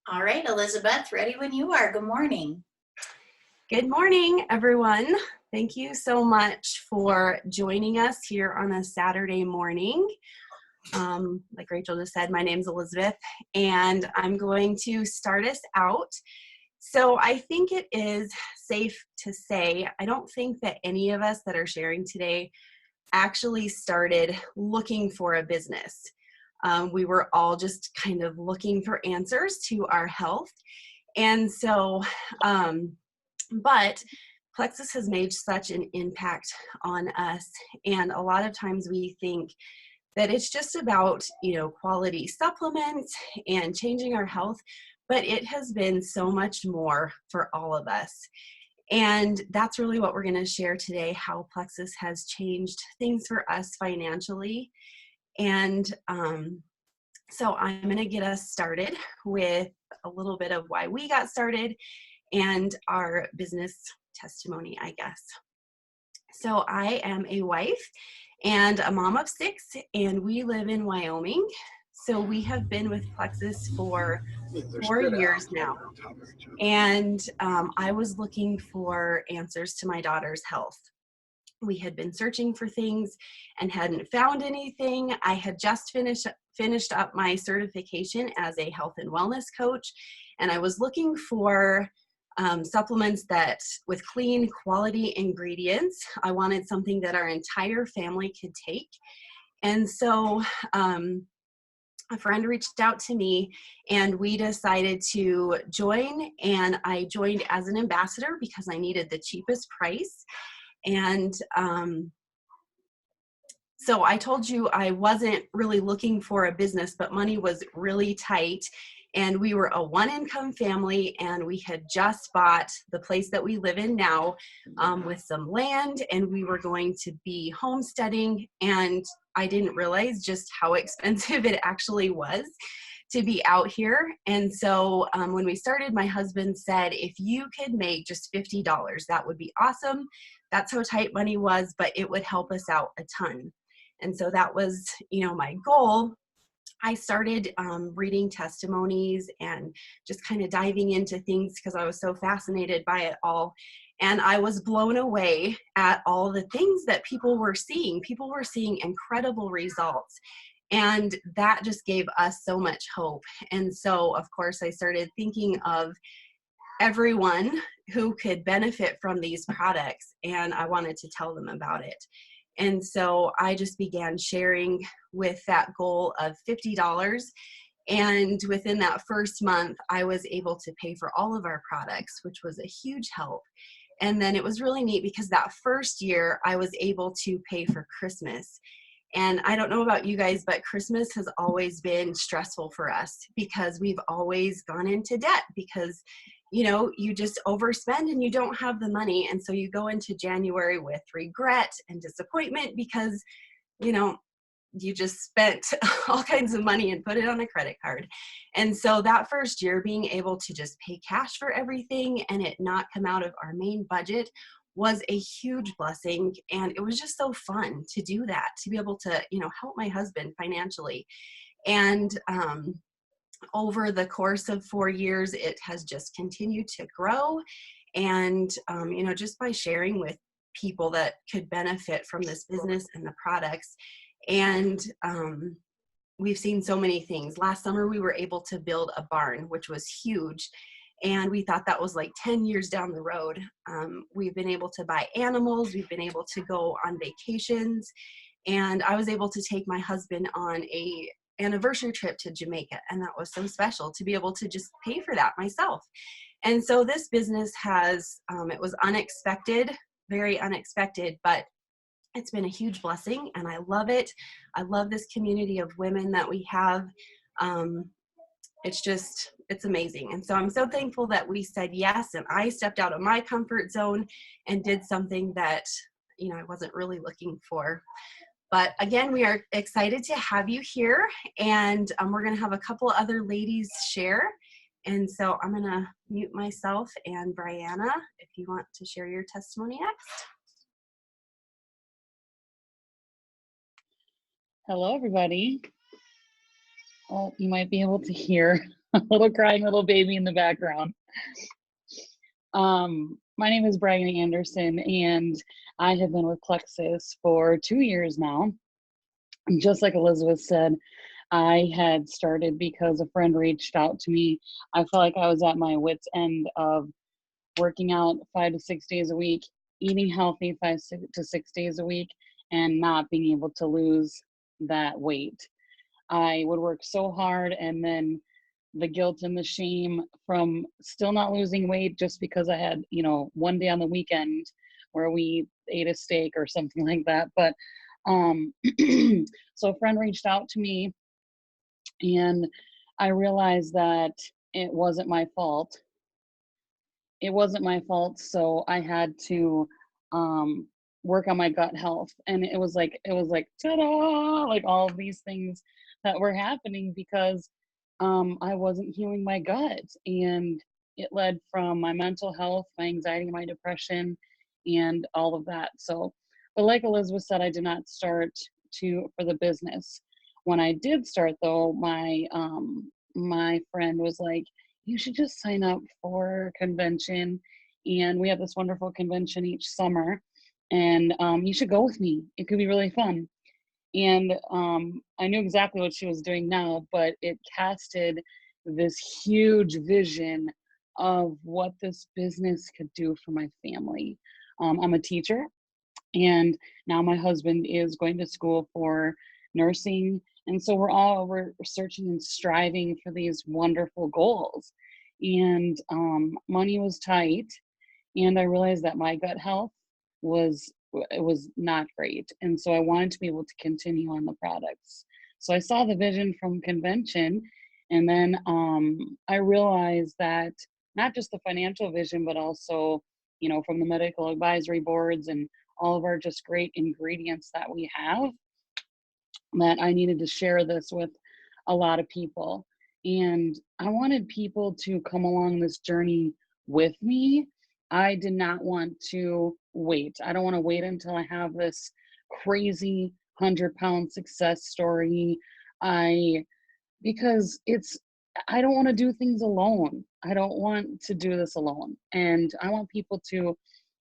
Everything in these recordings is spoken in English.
All right, Elizabeth, ready when you are. Good morning. Good morning, everyone. Thank you so much for joining us here on a Saturday morning. Like Rachel just said, my name's Elizabeth, and I'm going to start us out. So I think it is safe to say, I don't think that any of us that are sharing today actually started looking for a business. We were all just kind of looking for answers to our health. And so, but Plexus has made such an impact on us. And a lot of times we think that it's just about, quality supplements and changing our health, but it has been so much more for all of us. And that's really what we're going to share today, how Plexus has changed things for us financially. And so I'm going to get us started with a little bit of why we got started and our business testimony, I guess. So I am a wife and a mom of 6, and we live in Wyoming. So we have been with Plexus for 4 years now. And I was looking for answers to my daughter's health. We had been searching for things and hadn't found anything. I had just finished up my certification as a health and wellness coach, and I was looking for supplements that with clean quality ingredients. I wanted something that our entire family could take. And so a friend reached out to me and we decided to join, and I joined as an ambassador because I needed the cheapest price. And so I told you I wasn't really looking for a business, but money was really tight. And we were a one-income family, and we had just bought the place that we live in now with some land, and we were going to be homesteading. And I didn't realize just how expensive it actually was to be out here. And so when we started, my husband said, if you could make just $50, that would be awesome. That's how tight money was, but it would help us out a ton. And so that was, my goal. I started reading testimonies and just kind of diving into things because I was so fascinated by it all. And I was blown away at all the things that people were seeing. People were seeing incredible results. And that just gave us so much hope. And so, of course, I started thinking of everyone who could benefit from these products, and I wanted to tell them about it. And so I just began sharing with that goal of $50. And within that first month, I was able to pay for all of our products, which was a huge help. And then it was really neat because that first year I was able to pay for Christmas. And I don't know about you guys, but Christmas has always been stressful for us because we've always gone into debt because you just overspend and you don't have the money. And so you go into January with regret and disappointment because, you just spent all kinds of money and put it on a credit card. And so that first year, being able to just pay cash for everything and it not come out of our main budget was a huge blessing. And it was just so fun to do that, to be able to, help my husband financially. And, over the course of 4 years, it has just continued to grow. And, just by sharing with people that could benefit from this business and the products. And we've seen so many things. Last summer, we were able to build a barn, which was huge. And we thought that was like 10 years down the road. We've been able to buy animals. We've been able to go on vacations. And I was able to take my husband on a anniversary trip to Jamaica. And that was so special to be able to just pay for that myself. And so this business has, it was unexpected, very unexpected, but it's been a huge blessing and I love it. I love this community of women that we have. It's amazing. And so I'm so thankful that we said yes. And I stepped out of my comfort zone and did something that, I wasn't really looking for. But again, we are excited to have you here, and we're going to have a couple other ladies share. And so I'm going to mute myself, and Brianna, if you want to share your testimony next. Hello, everybody. Oh, you might be able to hear a little crying little baby in the background. My name is Brian Anderson, and I have been with Plexus for 2 years now. And just like Elizabeth said, I had started because a friend reached out to me. I felt like I was at my wits' end of working out 5 to 6 days a week, eating healthy 5 to 6 days a week, and not being able to lose that weight. I would work so hard, and then the guilt and the shame from still not losing weight just because I had, one day on the weekend where we ate a steak or something like that. But um, so a friend reached out to me, and I realized that it wasn't my fault. It wasn't my fault, so I had to um work on my gut health. And it was like ta-da, like all of these things that were happening because I wasn't healing my gut. And it led from my mental health, my anxiety, my depression, and all of that. So, but like Elizabeth said, I did not start to for the business. When I did start though, my friend was like, you should just sign up for a convention. And we have this wonderful convention each summer. And you should go with me. It could be really fun. And I knew exactly what she was doing now, but it casted this huge vision of what this business could do for my family. I'm a teacher, and now my husband is going to school for nursing. And so we're searching and striving for these wonderful goals. And money was tight, and I realized that my gut health was it was not great, and so I wanted to be able to continue on the products. So I saw the vision from convention, and then I realized that not just the financial vision, but also, from the medical advisory boards and all of our just great ingredients that we have, that I needed to share this with a lot of people. And I wanted people to come along this journey with me. I did not want to wait. I don't want to wait until I have this crazy 100-pound success story. I because I don't want to do things alone. I don't want to do this alone. And I want people to,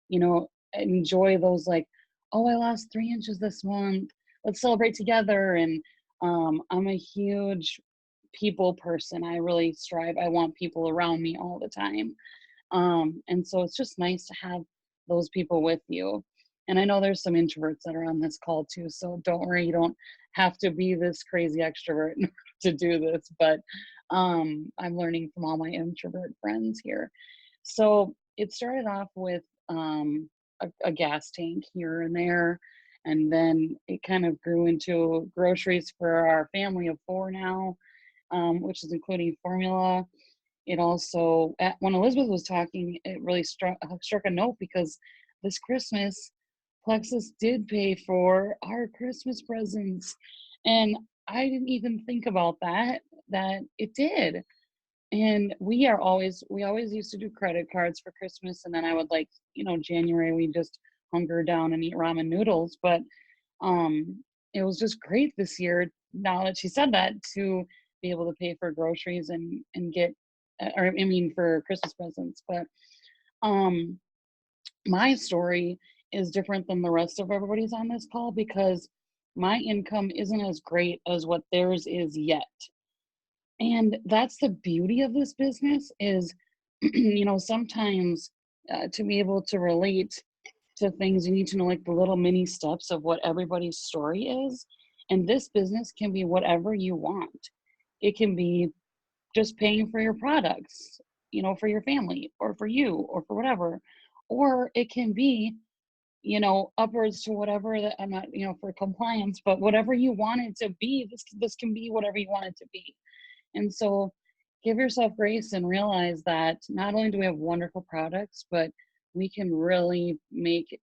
enjoy those, like, oh, I lost 3 inches this month. Let's celebrate together. And I'm a huge people person. I really strive. I want people around me all the time. And so it's just nice to have those people with you. And I know there's some introverts that are on this call too. So don't worry, you don't have to be this crazy extrovert to do this. But I'm learning from all my introvert friends here. So it started off with a gas tank here and there. And then it kind of grew into groceries for our family of four now, which is including formula. It also, when Elizabeth was talking, it really struck a note because this Christmas, Plexus did pay for our Christmas presents, and I didn't even think about that it did. And we always used to do credit cards for Christmas, and then I would, like, January we just hunker down and eat ramen noodles. But it was just great this year, now that she said that, to be able to pay for groceries and get, or I mean, for Christmas presents. But um my story is different than the rest of everybody's on this call because my income isn't as great as what theirs is yet. And that's the beauty of this business is, sometimes to be able to relate to things, you need to know, like, the little mini steps of what everybody's story is. And this business can be whatever you want. It can be just paying for your products, for your family or for you or for whatever. Or it can be, upwards to whatever, that I'm not, for compliance, but whatever you want it to be, this can be whatever you want it to be. And so give yourself grace and realize that not only do we have wonderful products, but we can really make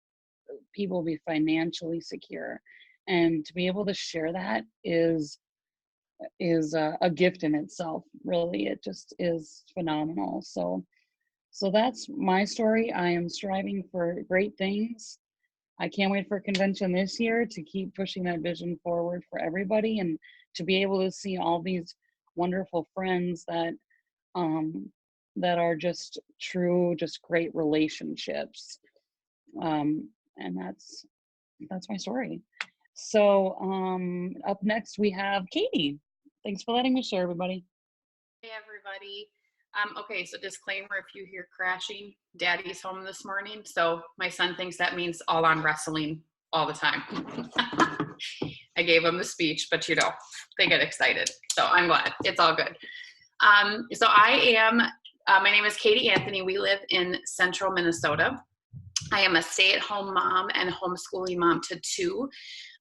people be financially secure. And to be able to share that is a gift in itself. Really, it just is phenomenal. So that's my story. I am striving for great things. I can't wait for convention this year to keep pushing that vision forward for everybody, and to be able to see all these wonderful friends that are just true, just great relationships. And that's my story. So up next we have Katie. Thanks for letting me share, everybody. Hey everybody. Okay, so disclaimer, if you hear crashing, Daddy's home this morning. So my son thinks that means all on wrestling all the time. I gave him the speech, but they get excited. So I'm glad. It's all good. So my name is Katie Anthony. We live in central Minnesota. I am a stay-at-home mom and homeschooling mom to two.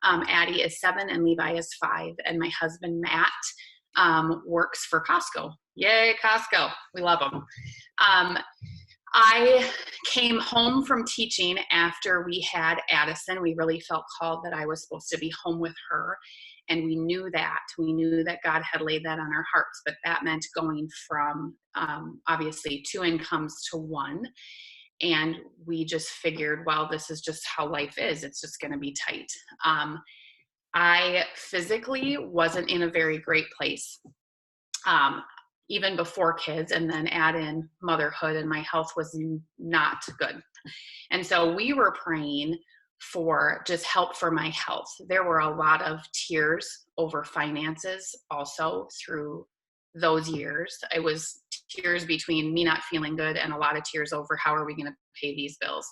Addie is 7 and Levi is 5. And my husband, Matt, works for Costco. Yay, Costco. We love them. I came home from teaching after we had Addison. We really felt called that I was supposed to be home with her. And we knew that. We knew that God had laid that on our hearts. But that meant going from, obviously, 2 incomes to 1. And we just figured, well, this is just how life is. It's just going to be tight. I physically wasn't in a very great place, even before kids, and then add in motherhood, and my health was not good. And so we were praying for just help for my health. There were a lot of tears over finances also through those years. It was tears between me not feeling good and a lot of tears over how are we going to pay these bills.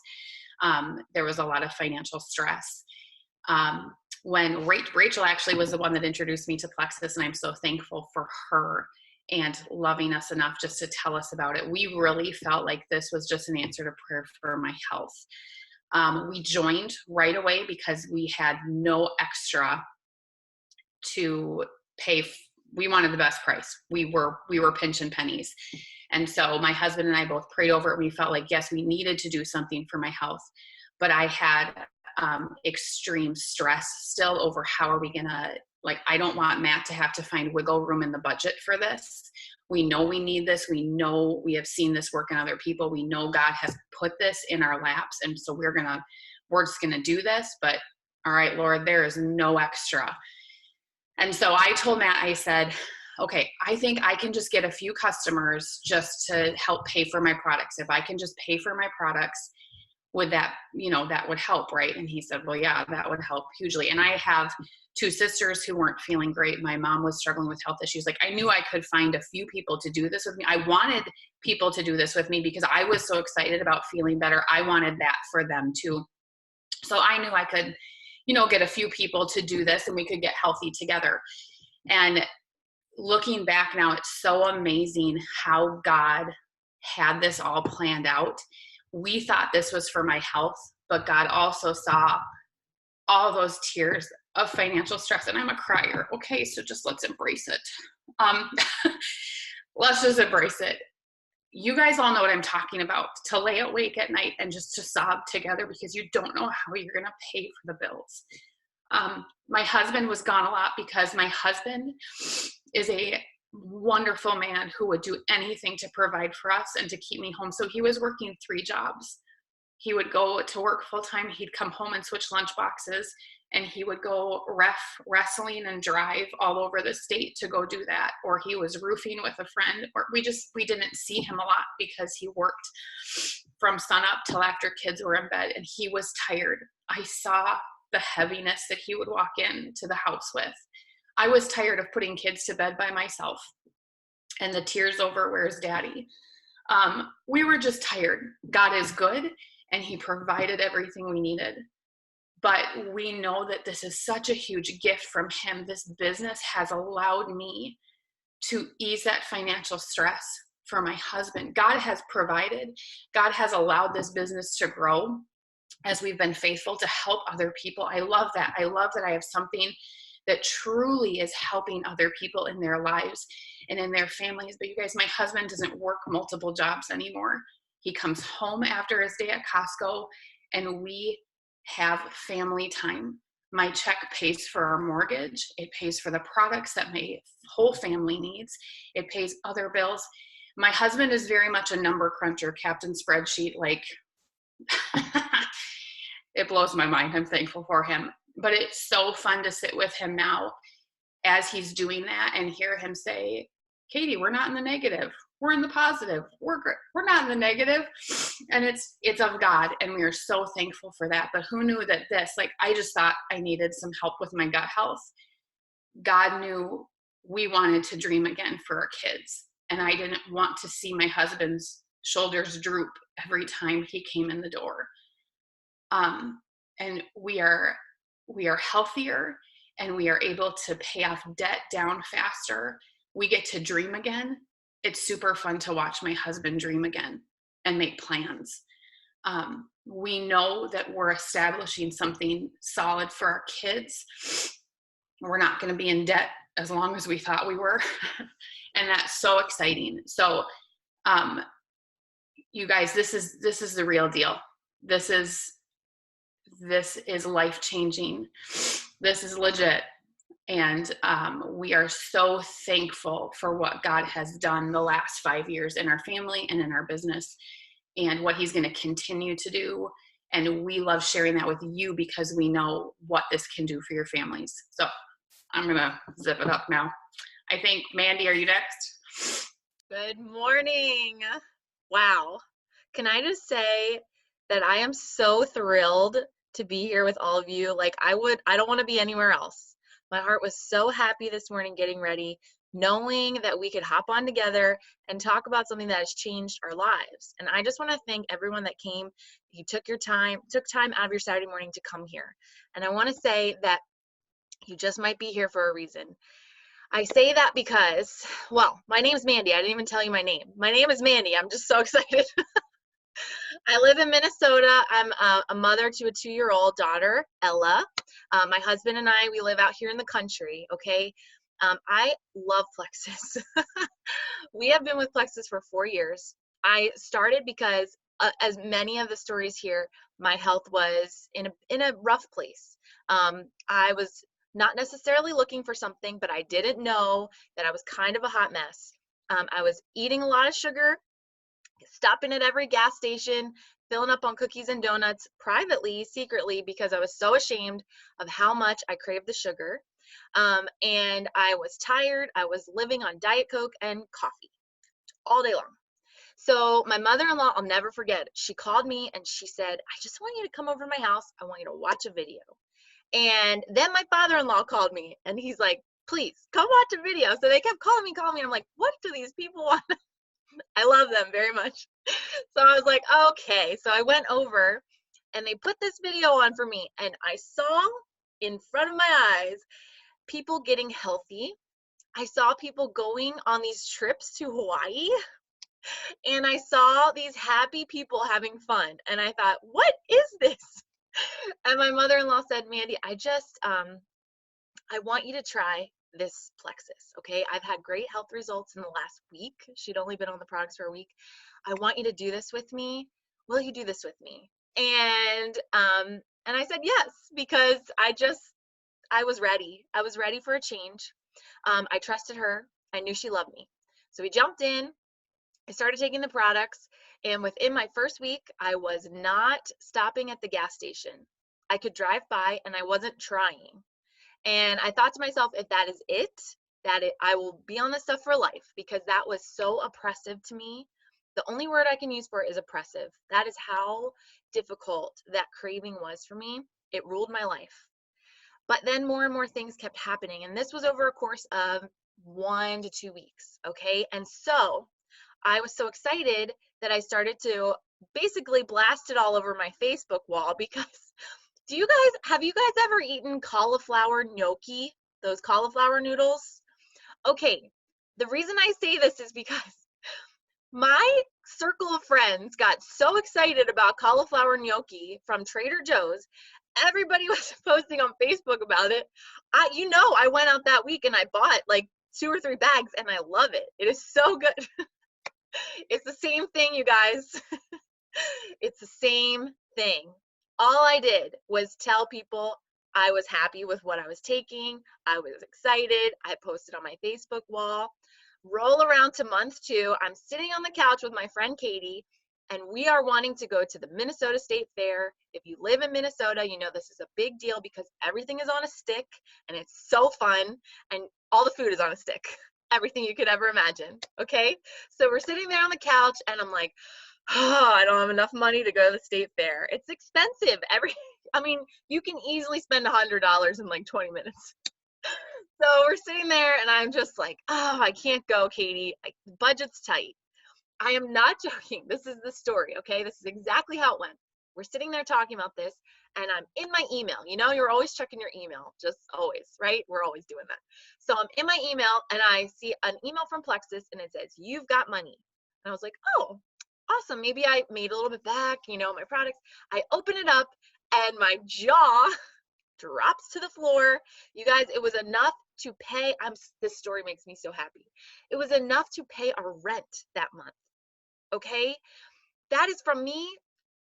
There was a lot of financial stress. When Rachel actually was the one that introduced me to Plexus, and I'm so thankful for her and loving us enough just to tell us about it. We really felt like this was just an answer to prayer for my health. We joined right away because we had no extra to pay. We wanted the best price. We were pinching pennies. And so my husband and I both prayed over it. We felt like, yes, we needed to do something for my health, but I had extreme stress still over how are we gonna, I don't want Matt to have to find wiggle room in the budget for this. We know we need this. We know we have seen this work in other people. We know God has put this in our laps. And so we're just gonna do this, but all right, Lord, there is no extra. And so I told Matt, I said, okay, I think I can just get a few customers just to help pay for my products. If I can just pay for my products, would that would help, right? And he said, well, yeah, that would help hugely. And I have 2 sisters who weren't feeling great. My mom was struggling with health issues. I knew I could find a few people to do this with me. I wanted people to do this with me because I was so excited about feeling better. I wanted that for them too. So I knew I could, get a few people to do this and we could get healthy together. And looking back now, it's so amazing how God had this all planned out. We thought this was for my health, but God also saw all those tears of financial stress. And I'm a crier. Okay, so just let's embrace it. Let's just embrace it. You guys all know what I'm talking about, to lay awake at night and just to sob together because you don't know how you're going to pay for the bills. My husband was gone a lot because my husband is a wonderful man who would do anything to provide for us and to keep me home. So he was working 3 jobs. He would go to work full time. He'd come home and switch lunch boxes, and he would go wrestling and drive all over the state to go do that. Or he was roofing with a friend, or we didn't see him a lot because he worked from sun up till after kids were in bed, and he was tired. I saw the heaviness that he would walk into the house with. I was tired of putting kids to bed by myself and the tears over where's daddy. We were just tired. God is good and he provided everything we needed. But we know that this is such a huge gift from him. This business has allowed me to ease that financial stress for my husband. God has provided. God has allowed this business to grow as we've been faithful to help other people. I love that. I love that I have something that truly is helping other people in their lives and in their families. But you guys, my husband doesn't work multiple jobs anymore. He comes home after his day at Costco and we have family time. My check pays for our mortgage. It pays for the products that my whole family needs. It pays other bills. My husband is very much a number cruncher, Captain Spreadsheet, it blows my mind. I'm thankful for him. But it's so fun to sit with him now as he's doing that and hear him say, Katie, we're not in the negative. We're in the positive. We're not in the negative. And it's of God. And we are so thankful for that. But who knew that I just thought I needed some help with my gut health. God knew we wanted to dream again for our kids. And I didn't want to see my husband's shoulders droop every time he came in the door. And we are healthier, and we are able to pay off debt down faster. We get to dream again. It's super fun to watch my husband dream again and make plans. We know that we're establishing something solid for our kids. We're not going to be in debt as long as we thought we were. And that's so exciting. So, you guys, this is the real deal. This is life-changing. This is legit. And we are so thankful for what God has done the last 5 years in our family and in our business, and what he's going to continue to do. And we love sharing that with you because we know what this can do for your families. So I'm going to zip it up now. I think, Mandy, are you next? Good morning. Wow. Can I just say that I am so thrilled to be here with all of you. I don't want to be anywhere else. My heart was so happy this morning getting ready, knowing that we could hop on together and talk about something that has changed our lives. And I just want to thank everyone that came. You took time out of your Saturday morning to come here. And I want to say that you just might be here for a reason. I say that because, well, my name's Mandy. I didn't even tell you my name. My name is Mandy. I'm just so excited. I live in Minnesota. I'm a mother to a 2-year-old daughter, Ella. My husband and I, we live out here in the country, okay? I love Plexus. We have been with Plexus for 4 years. I started because, as many of the stories here, my health was in a rough place. I was not necessarily looking for something, but I didn't know that I was kind of a hot mess. I was eating a lot of sugar, stopping at every gas station, filling up on cookies and donuts privately, secretly, because I was so ashamed of how much I craved the sugar. And I was tired. I was living on Diet Coke and coffee all day long. So my mother-in-law, I'll never forget, she called me and she said, I just want you to come over to my house. I want you to watch a video. And then my father-in-law called me and he's like, please come watch a video. So they kept calling me. I'm like, what do these people want? I love them very much. So I was like, okay. So I went over and they put this video on for me, and I saw in front of my eyes people getting healthy. I saw people going on these trips to Hawaii, and I saw these happy people having fun. And I thought, what is this? And my mother-in-law said, Mandy, I want you to try this Plexus, okay? I've had great health results in the last week. She'd only been on the products for a week. I want you to do this with me. Will you do this with me? And I said yes, because I was ready. I was ready for a change. I trusted her. I knew she loved me. So we jumped in. I started taking the products, and within my first week, I was not stopping at the gas station. I could drive by, and I wasn't trying. And I thought to myself, if that is it, I will be on this stuff for life, because that was so oppressive to me. The only word I can use for it is oppressive. That is how difficult that craving was for me. It ruled my life. But then more and more things kept happening. And this was over a course of 1 to 2 weeks. Okay. And so I was so excited that I started to basically blast it all over my Facebook wall, because have you guys ever eaten cauliflower gnocchi? Those cauliflower noodles? Okay, the reason I say this is because my circle of friends got so excited about cauliflower gnocchi from Trader Joe's. Everybody was posting on Facebook about it. I went out that week and I bought like 2 or 3 bags, and I love it. It is so good. It's the same thing, you guys. It's the same thing. All I did was tell people I was happy with what I was taking. I was excited. I posted on my Facebook wall. Roll around to month 2. I'm sitting on the couch with my friend Katie, and we are wanting to go to the Minnesota State Fair. If you live in Minnesota, you know this is a big deal because everything is on a stick and it's so fun, and all the food is on a stick. Everything you could ever imagine. Okay, so we're sitting there on the couch, and I'm like, oh, I don't have enough money to go to the state fair. It's expensive. I mean, you can easily spend $100 in like 20 minutes. So we're sitting there, and I'm just like, oh, I can't go, Katie. The budget's tight. I am not joking. This is the story, okay? This is exactly how it went. We're sitting there talking about this, and I'm in my email. You know, you're always checking your email, just always, right? We're always doing that. So I'm in my email, and I see an email from Plexus, and it says, you've got money. And I was like, oh, awesome. Maybe I made a little bit back, you know, my products. I open it up, and my jaw drops to the floor. You guys, it was enough to pay. This story makes me so happy. It was enough to pay our rent that month. Okay, that is from me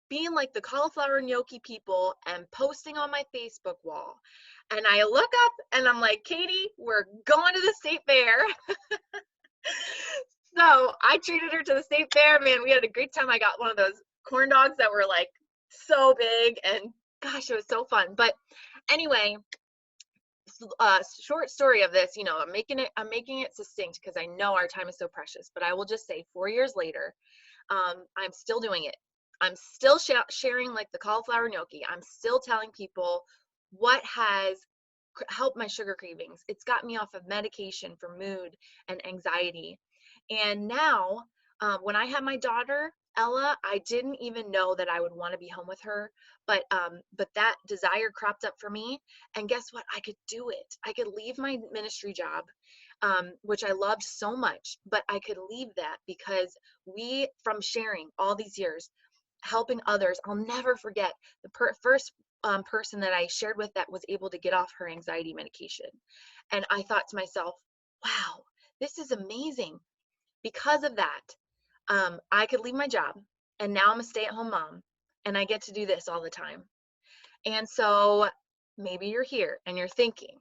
being like the cauliflower gnocchi people and posting on my Facebook wall. And I look up and I'm like, Katie, we're going to the state fair. So I treated her to the state fair. Man, we had a great time. I got one of those corn dogs that were like so big, and gosh, it was so fun. But anyway, short story of this, you know, I'm making it succinct because I know our time is so precious, but I will just say 4 years later, I'm still doing it. I'm still sharing like the cauliflower gnocchi. I'm still telling people what has helped my sugar cravings. It's got me off of medication for mood and anxiety. And now, when I had my daughter, Ella, I didn't even know that I would want to be home with her, but that desire cropped up for me, and guess what? I could do it. I could leave my ministry job, which I loved so much, but I could leave that because from sharing all these years, helping others, I'll never forget the first person that I shared with that was able to get off her anxiety medication. And I thought to myself, wow, this is amazing. Because of that, I could leave my job, and now I'm a stay-at-home mom, and I get to do this all the time. And so maybe you're here and you're thinking,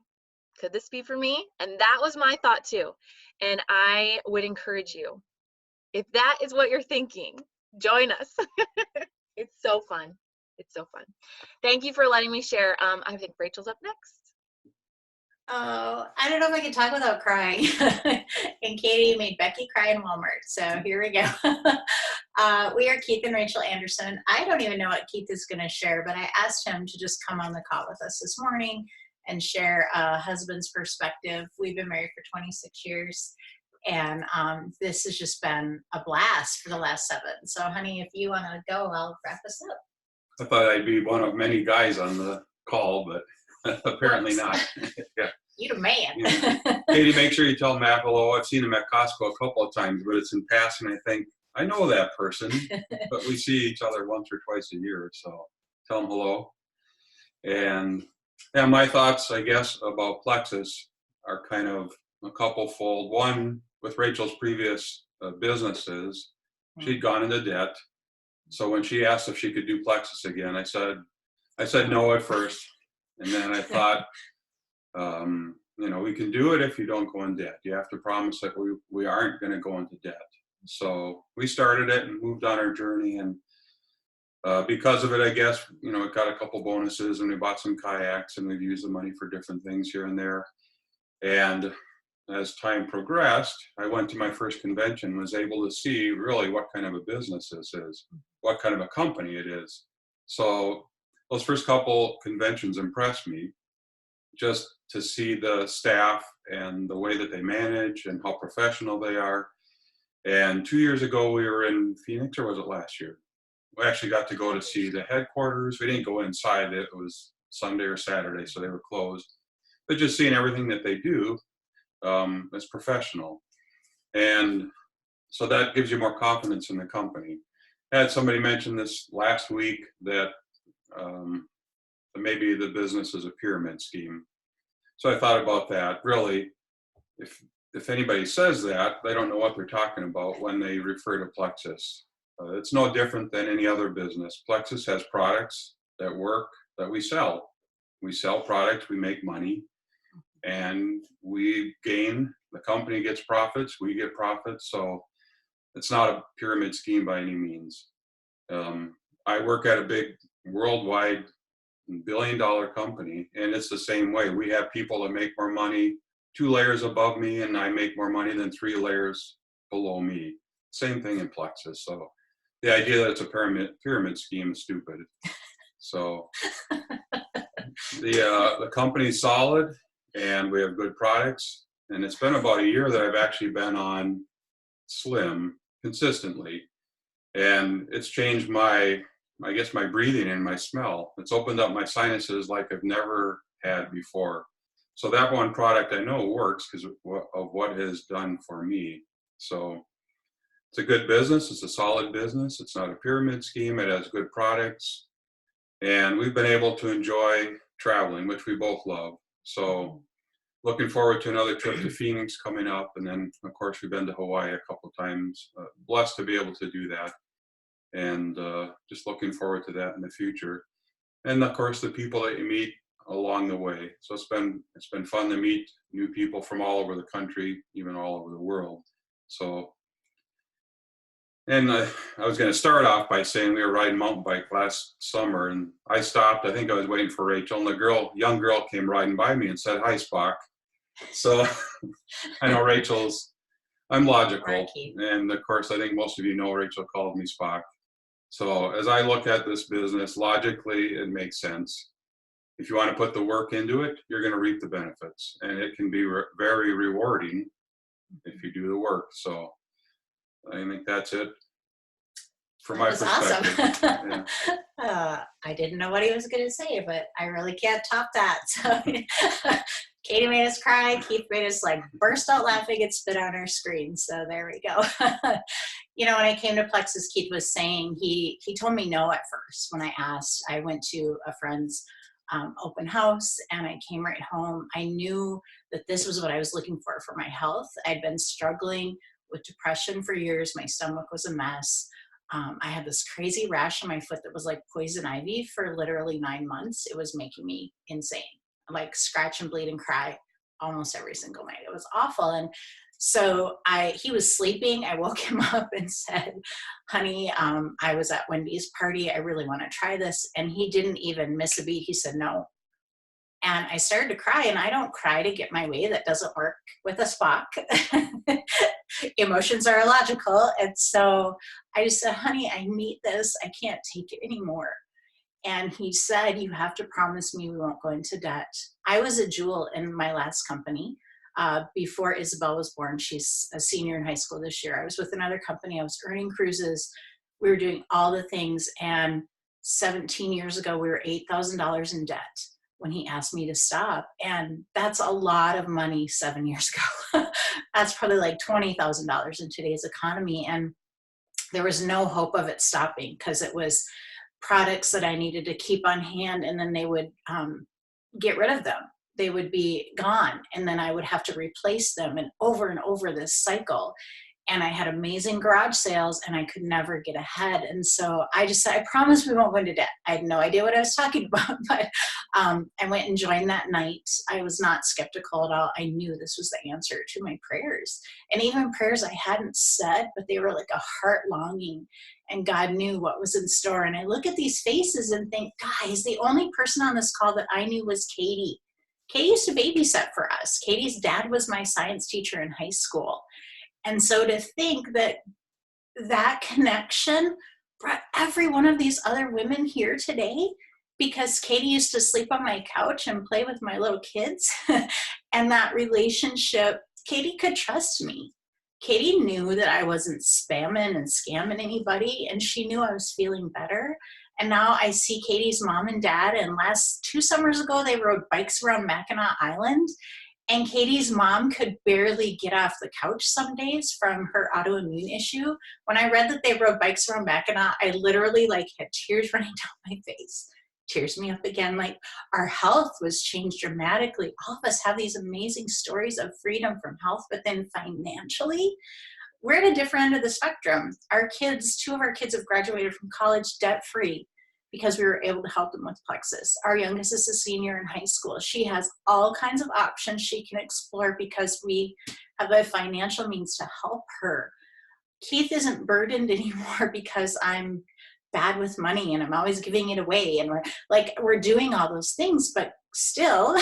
could this be for me? And that was my thought too. And I would encourage you, if that is what you're thinking, join us. It's so fun. It's so fun. Thank you for letting me share. I think Rachel's up next. Oh, I don't know if I can talk without crying. And Katie made Becky cry in Walmart. So here we go. We are Keith and Rachel Anderson. I don't even know what Keith is going to share, but I asked him to just come on the call with us this morning and share a husband's perspective. We've been married for 26 years, and this has just been a blast for the last 7. So, honey, if you want to go, I'll wrap us up. I thought I'd be one of many guys on the call, but apparently not. Yeah. You're the man. Yeah. Katie, make sure you tell Matt hello. I've seen him at Costco a couple of times, but it's in passing. I think, I know that person, but we see each other once or twice a year. So tell him hello. And my thoughts, I guess, about Plexus are kind of a couple fold. One, with Rachel's previous businesses, she'd gone into debt. So when she asked if she could do Plexus again, I said no at first. And then I thought, we can do it if you don't go in debt. You have to promise that we aren't going to go into debt. So we started it and moved on our journey. And because of it, I guess, it got a couple bonuses, and we bought some kayaks, and we've used the money for different things here and there. And as time progressed, I went to my first convention, was able to see really what kind of a business this is, what kind of a company it is. So those first couple conventions impressed me, just to see the staff and the way that they manage and how professional they are. And 2 years ago, we were in Phoenix, or was it last year? We actually got to go to see the headquarters. We didn't go inside. It was Sunday or Saturday, so they were closed. But just seeing everything that they do is professional. And so that gives you more confidence in the company. I had somebody mention this last week that maybe the business is a pyramid scheme. So I thought about that. Really, if anybody says that, they don't know what they're talking about when they refer to Plexus. It's no different than any other business. Plexus has products that work, that we sell. We sell products, we make money, and we gain. The company gets profits, we get profits. So it's not a pyramid scheme by any means. I work at a big worldwide billion-dollar company, and it's the same way. We have people that make more money 2 layers above me, and I make more money than 3 layers below me. Same thing in Plexus. So the idea that it's a pyramid scheme is stupid. So the company's solid, and we have good products. And it's been about a year that I've actually been on Slim consistently, and it's changed my breathing and my smell. It's opened up my sinuses like I've never had before. So that one product I know works because of what it has done for me. So it's a good business. It's a solid business. It's not a pyramid scheme. It has good products. And we've been able to enjoy traveling, which we both love. So looking forward to another trip to Phoenix coming up. And then, of course, we've been to Hawaii a couple of times. Blessed to be able to do that. And just looking forward to that in the future. And, of course, the people that you meet along the way. So it's been fun to meet new people from all over the country, even all over the world. So, and I was going to start off by saying we were riding mountain bike last summer, and I stopped. I think I was waiting for Rachel, and the young girl came riding by me and said, "Hi, Spock." So I know I'm logical. And of course, I think most of you know Rachel called me Spock. So as I look at this business, logically, it makes sense. If you want to put the work into it, you're going to reap the benefits. And it can be very rewarding if you do the work. So I think that's it from my perspective. Awesome. Yeah. I didn't know what he was going to say, but I really can't top that. So Katie made us cry. Keith made us like burst out laughing and spit on our screen. So there we go. You know, when I came to Plexus, Keith was saying, he told me no at first when I asked. I went to a friend's open house and I came right home. I knew that this was what I was looking for my health. I'd been struggling with depression for years. My stomach was a mess. I had this crazy rash on my foot that was like poison ivy for literally 9 months. It was making me insane. Like scratch and bleed and cry almost every single night. It was awful. And so he was sleeping. I woke him up and said, "Honey, I was at Wendy's party. I really want to try this." And he didn't even miss a beat. He said no. And I started to cry, and I don't cry to get my way. That doesn't work with a Spock. Emotions are illogical. And so I just said, "Honey, I need this. I can't take it anymore." And he said, "You have to promise me we won't go into debt." I was a jewel in my last company. Before Isabel was born, she's a senior in high school this year. I was with another company. I was earning cruises. We were doing all the things. And 17 years ago, we were $8,000 in debt when he asked me to stop. And that's a lot of money 7 years ago. That's probably like $20,000 in today's economy. And there was no hope of it stopping because it was products that I needed to keep on hand, and then they would get rid of them. They would be gone, and then I would have to replace them, and over this cycle. And I had amazing garage sales, and I could never get ahead. And so I just said, "I promise we won't go into debt." I had no idea what I was talking about, but I went and joined that night. I was not skeptical at all. I knew this was the answer to my prayers, and even prayers I hadn't said, but they were like a heart longing, and God knew what was in store. And I look at these faces and think, guys, the only person on this call that I knew was Katie. Katie used to babysit for us. Katie's dad was my science teacher in high school. And so to think that connection brought every one of these other women here today, because Katie used to sleep on my couch and play with my little kids. And that relationship, Katie could trust me. Katie knew that I wasn't spamming and scamming anybody, and she knew I was feeling better. And now I see Katie's mom and dad, and 2 summers ago, they rode bikes around Mackinac Island. And Katie's mom could barely get off the couch some days from her autoimmune issue. When I read that they rode bikes around Mackinac, I literally had tears running down my face. Tears me up again. Our health was changed dramatically. All of us have these amazing stories of freedom from health, but then financially, we're at a different end of the spectrum. 2 of our kids have graduated from college debt-free because we were able to help them with Plexus. Our youngest is a senior in high school. She has all kinds of options she can explore because we have a financial means to help her. Keith isn't burdened anymore because I'm bad with money and I'm always giving it away. And we're doing all those things, but still,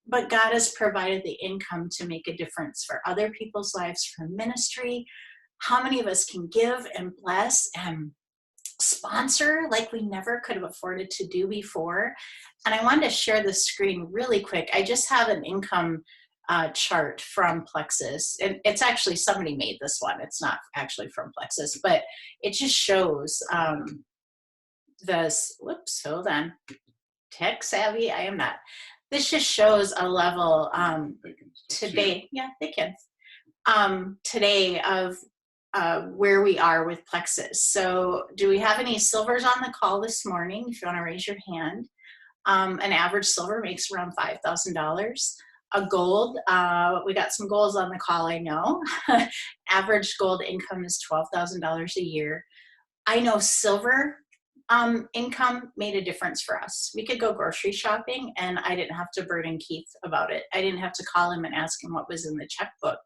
but God has provided the income to make a difference for other people's lives, for ministry. How many of us can give and bless and sponsor like we never could have afforded to do before? And I wanted to share the screen really quick. I just have an income chart from Plexus. And it's actually, somebody made this one. It's not actually from Plexus, but it just shows whoops, hold on. Tech savvy, I am not. This just shows a level today. Yeah, they can. Today of where we are with Plexus. So do we have any silvers on the call this morning? If you want to raise your hand. An average silver makes around $5,000. A gold, we got some golds on the call, I know. Average gold income is $12,000 a year. I know silver income made a difference for us. We could go grocery shopping and I didn't have to burden Keith about it. I didn't have to call him and ask him what was in the checkbook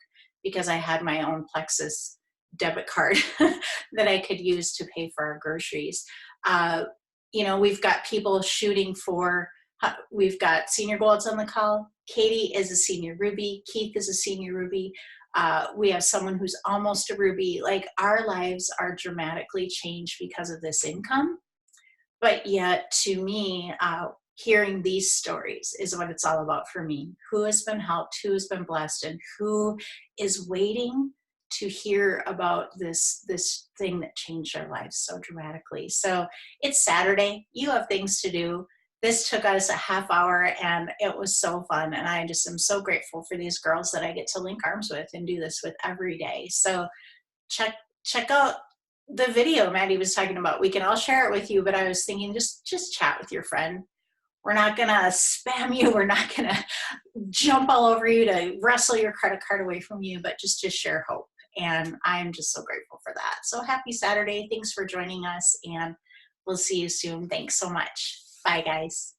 because I had my own Plexus debit card that I could use to pay for our groceries. We've got people shooting for, we've got senior golds on the call. Katie is a senior Ruby. Keith is a senior Ruby. We have someone who's almost a Ruby. Like, our lives are dramatically changed because of this income. But yet, to me, hearing these stories is what it's all about for me. Who has been helped, who has been blessed, and who is waiting to hear about this thing that changed our lives so dramatically. So it's Saturday. You have things to do. This took us a half hour and it was so fun. And I just am so grateful for these girls that I get to link arms with and do this with every day. So check out the video Maddie was talking about. We can all share it with you, but I was thinking just chat with your friend. We're not going to spam you. We're not going to jump all over you to wrestle your credit card away from you, but just to share hope. And I'm just so grateful for that. So happy Saturday. Thanks for joining us, and we'll see you soon. Thanks so much. Bye, guys.